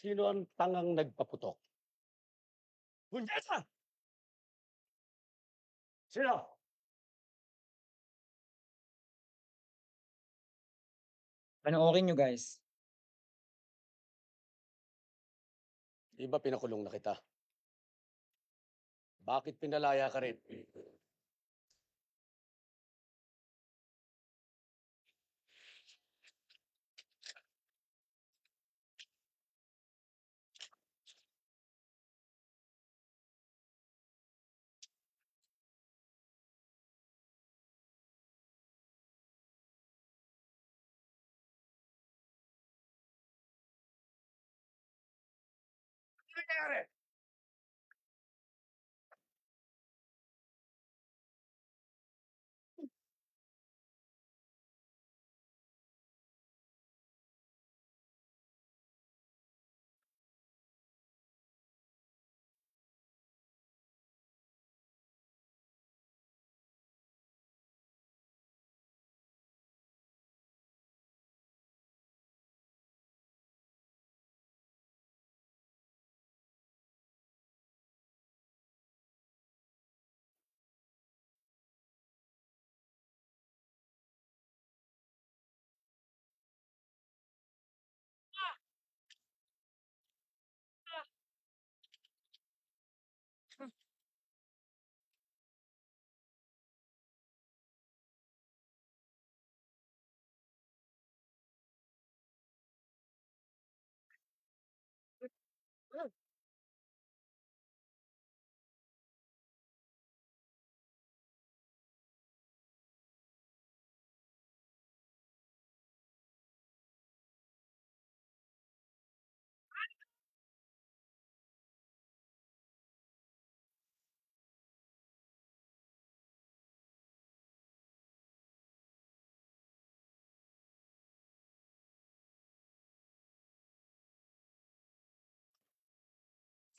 Sino ang tangang nagpaputok? Punyeta! Sino? Panoorin niyo guys. 'Di ba pinakulong na kita? Bakit pinalaya ka rin? Ano nangyari?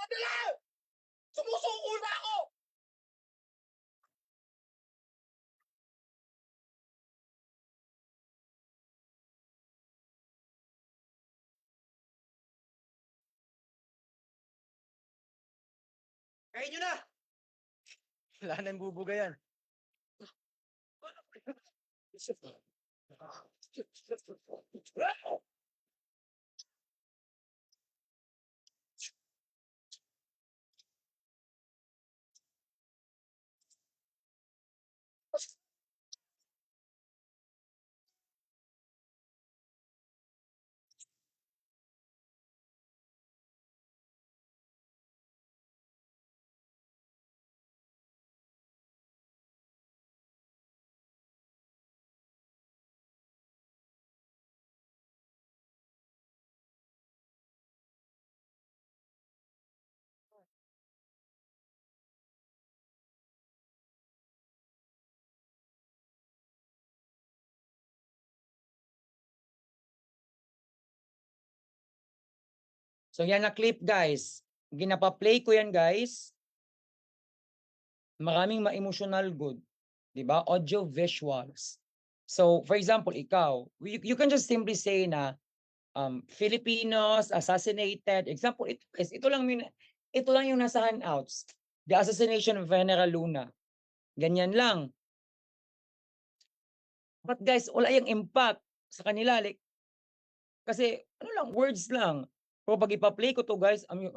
Sandali! Sumusuko na ako! Kain nyo na! Wala nang bubuga yan. So yan na clip guys. Ginapa-play ko yan guys. Maraming ma-emotional good. 'Di ba? Audio visuals. So for example, ikaw, you can just simply say na Filipinos assassinated. Example, ito, guys, ito lang yung nasa handouts. The assassination of General Luna. Ganyan lang. But guys, wala yung impact sa kanila. Like, kasi, ano lang, words lang. Pero pag ipa-play ko to guys, ala,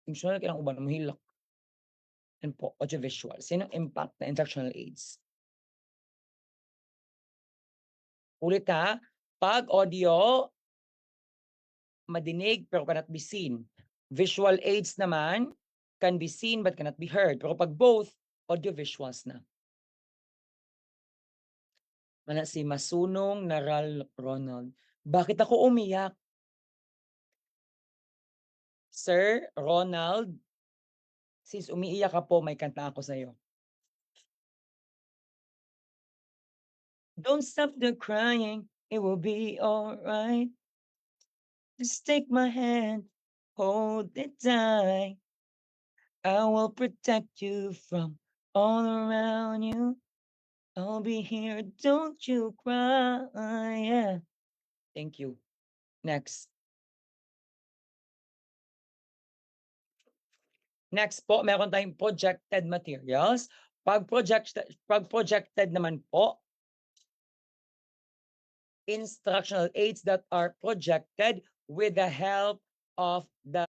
emotional kailang uban, mahilak. Yan po, audio visuals. Yan ang impact na instructional aids. Ulit ha, pag audio, madinig pero cannot be seen. Visual aids naman, can be seen but cannot be heard. Pero pag both, audio visuals na. Wala si Masunong Naral Ronald. Bakit ako umiyak? Sir Ronald, since umiiyak ka po, may kanta ako sa'yo. Don't stop the crying, it will be alright. Just take my hand, hold it tight. I will protect you from all around you. I'll be here, don't you cry. Yeah. Thank you. Next. Next po, meron tayong projected materials. Pag projected naman po, instructional aids that are projected with the help of the